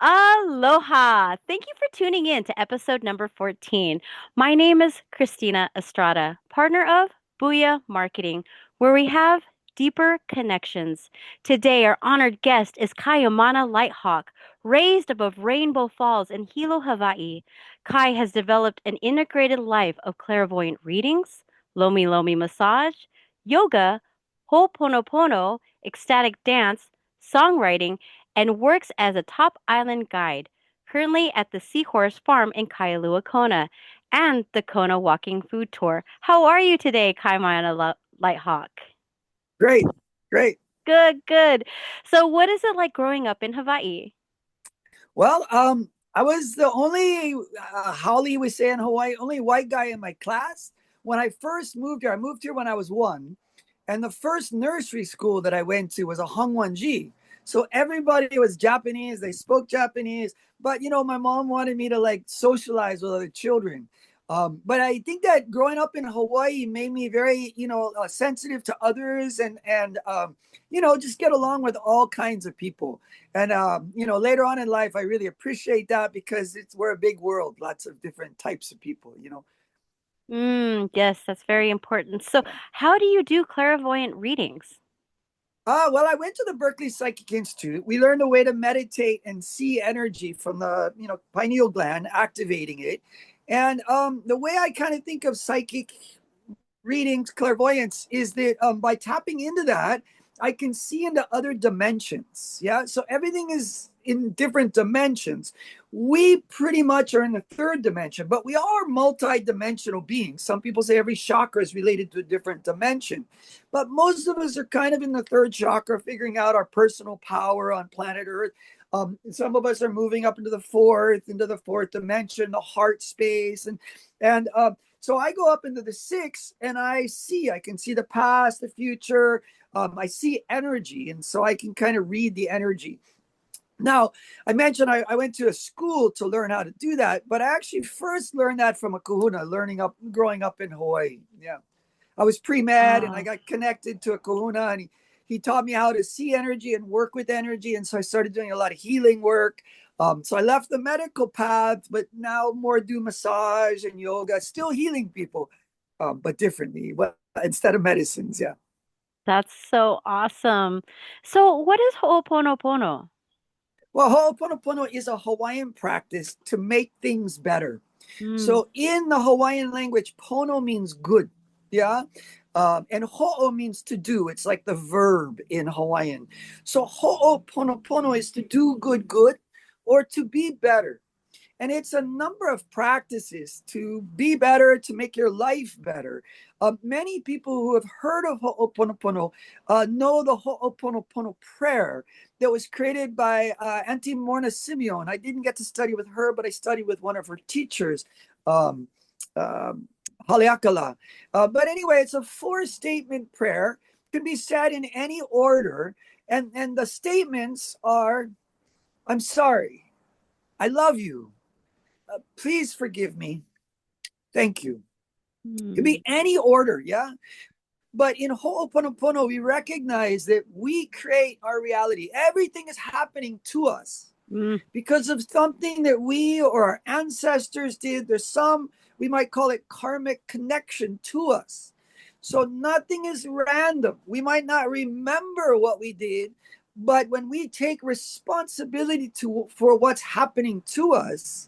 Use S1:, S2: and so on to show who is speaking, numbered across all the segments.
S1: Aloha! Thank you for tuning in to episode number 14. My name is Christina Estrada, partner of Booyah Marketing, where we have deeper connections. Today, our honored guest is Kaimana LightHawk, raised above Rainbow Falls in Hilo, Hawaii. Kai has developed an integrated life of clairvoyant readings, Lomi Lomi massage, yoga, Ho'oponopono, ecstatic dance, songwriting, and works as a top island guide, currently at the Seahorse Farm in Kailua Kona and the Kona Walking Food Tour. How are you today, Kaimana Lighthawk?
S2: Great, great.
S1: Good, good. So, what is it like growing up in Hawaii?
S2: Well, I was the only Howley we say in Hawaii, only white guy in my class. When I first moved here, I moved here when I was one, and the first nursery school that I went to was a Hongwanji. So everybody was Japanese, they spoke Japanese, but my mom wanted me to like socialize with other children. But I think that growing up in Hawaii made me very, sensitive to others and just get along with all kinds of people. And later on in life, I really appreciate that because we're a big world, lots of different types of people.
S1: Yes, that's very important. So, how do you do clairvoyant readings?
S2: Well, I went to the Berkeley Psychic Institute. We learned a way to meditate and see energy from the pineal gland, activating it. And the way I kind of think of psychic readings, clairvoyance, is that by tapping into that, I can see into other dimensions. Yeah. So everything is in different dimensions. We pretty much are in the third dimension, but we are multi-dimensional beings. Some people say every chakra is related to a different dimension, but most of us are kind of in the third chakra, figuring out our personal power on planet Earth. Some of us are moving up into the fourth dimension, the heart space, and so I go up into the sixth, and I can see the past, the future. I see energy, and so I can kind of read the energy. Now, I mentioned I went to a school to learn how to do that, but I actually first learned that from a kahuna, growing up in Hawaii. Yeah. I was pre-med and I
S1: Oh,
S2: got connected to a kahuna, and he taught me how to see energy and work with energy. And so I started doing a lot of healing work. So I left the medical path, but now more do massage and yoga, still healing people, but differently. Well, instead of medicines, yeah.
S1: that's so awesome. So, what is Ho'oponopono?
S2: Well, Ho'oponopono is a Hawaiian practice to make things better.
S1: Mm.
S2: So in the Hawaiian language, pono means good. Yeah. And ho'o means to do. It's like the verb in Hawaiian. So ho'oponopono is to do good, good, or to be better. And it's a number of practices to be better, to make your life better. Many people who have heard of Ho'oponopono know the Ho'oponopono prayer that was created by Auntie Morna Simeon. I didn't get to study with her, but I studied with one of her teachers, um, um, Haleakala. But anyway, it's a four-statement prayer. It can be said in any order. And the statements are, I'm sorry. I love you. Please forgive me. Thank you. It can
S1: Mm.
S2: be any order, yeah? But in Ho'oponopono, we recognize that we create our reality. Everything is happening to us
S1: Mm.
S2: because of something that we or our ancestors did. There's some, we might call it karmic connection to us. So nothing is random. We might not remember what we did, but when we take responsibility for what's happening to us,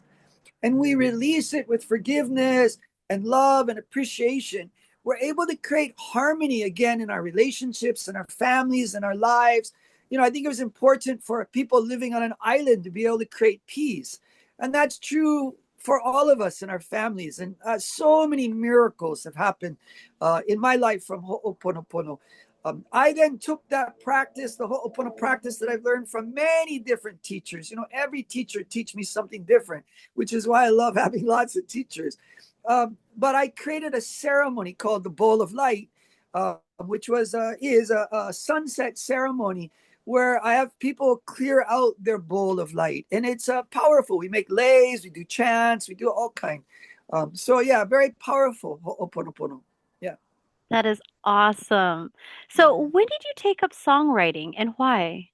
S2: and we release it with forgiveness and love and appreciation, we're able to create harmony again in our relationships and our families and our lives. I think it was important for people living on an island to be able to create peace. And that's true for all of us in our families. And so many miracles have happened in my life from Ho'oponopono. I then took that practice, the Ho'oponopono practice that I've learned from many different teachers. Every teacher teach me something different, which is why I love having lots of teachers. But I created a ceremony called the Bowl of Light, which is a sunset ceremony where I have people clear out their bowl of light, and it's powerful. We make lays, we do chants, we do all kind. So yeah, very powerful Ho'oponopono. Yeah.
S1: That is awesome. So, when did you take up songwriting and why?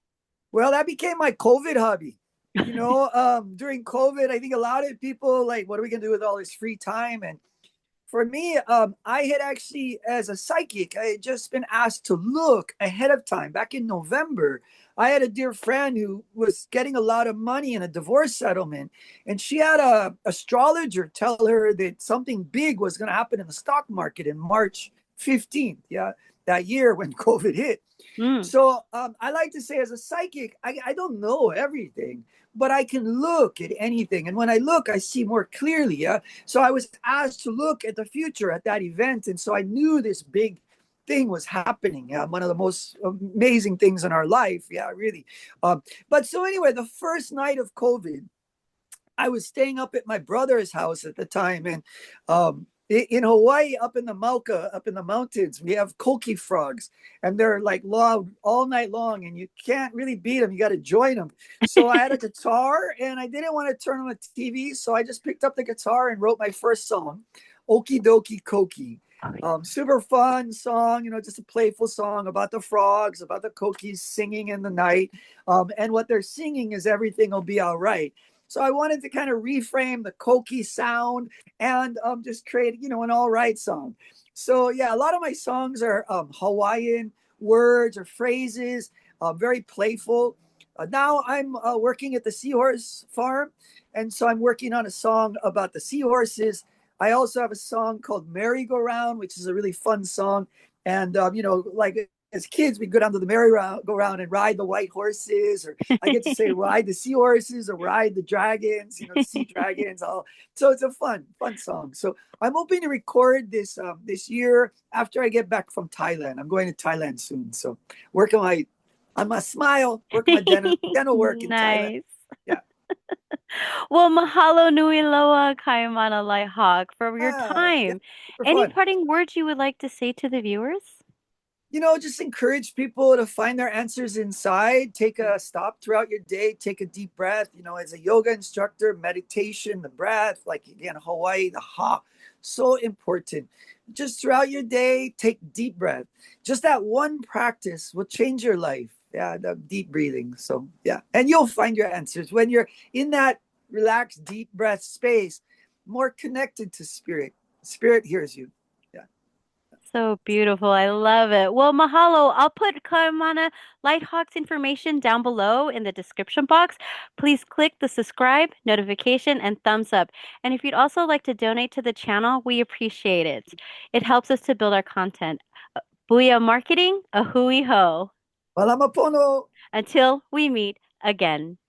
S2: Well, that became my COVID hobby. During COVID, I think a lot of people like, what are we gonna do with all this free time? And for me, I had actually, as a psychic, I had just been asked to look ahead of time. Back in November, I had a dear friend who was getting a lot of money in a divorce settlement, and she had a astrologer tell her that something big was going to happen in the stock market in March 15th. Yeah, that year when COVID hit.
S1: Mm.
S2: So I like to say, as a psychic, I don't know everything, but I can look at anything. And when I look, I see more clearly. Yeah. So I was asked to look at the future at that event. And so I knew this big thing was happening. Yeah. One of the most amazing things in our life. Yeah, really. But so anyway, the first night of COVID, I was staying up at my brother's house at the time, and in Hawaii, up in the Mauka, up in the mountains, we have koki frogs, and they're like loud all night long, and you can't really beat them. You got to join them. So I had a guitar, and I didn't want to turn on the TV, so I just picked up the guitar and wrote my first song, "Okie Dokie Koki." Super fun song, just a playful song about the frogs, about the kokis singing in the night. And what they're singing is everything will be all right. So I wanted to kind of reframe the Koki sound and just create, an all right song. So yeah, a lot of my songs are Hawaiian words or phrases, very playful. Now I'm working at the seahorse farm, and so I'm working on a song about the seahorses. I also have a song called "Merry-Go-Round," which is a really fun song. And like as kids, we go down to the merry-go-round and ride the white horses, or I get to say ride the seahorses or ride the dragons, the sea dragons. All so it's a fun song. So I'm hoping to record this year after I get back from Thailand. I'm going to Thailand soon, so working on my smile, working my dental work in Thailand.
S1: Nice.
S2: Yeah,
S1: Well, mahalo nui loa, Kaimana LightHawk, for your
S2: yeah,
S1: time.
S2: super
S1: Any
S2: fun.
S1: parting words you would like to say to the viewers?
S2: Just encourage people to find their answers inside. Take a stop throughout your day. Take a deep breath. As a yoga instructor, meditation, the breath, like again, Hawaii, the ha, so important. Just throughout your day, take deep breath. Just that one practice will change your life. Yeah, the deep breathing. So, yeah. And you'll find your answers when you're in that relaxed, deep breath space, more connected to spirit. Spirit hears you. Yeah.
S1: So beautiful. I love it. Well, mahalo. I'll put Kaimana LightHawk's information down below in the description box. Please click the subscribe, notification, and thumbs up. And if you'd also like to donate to the channel, we appreciate it. It helps us to build our content. Booyah Marketing, a hui ho.
S2: Malamapono.
S1: Until we meet again.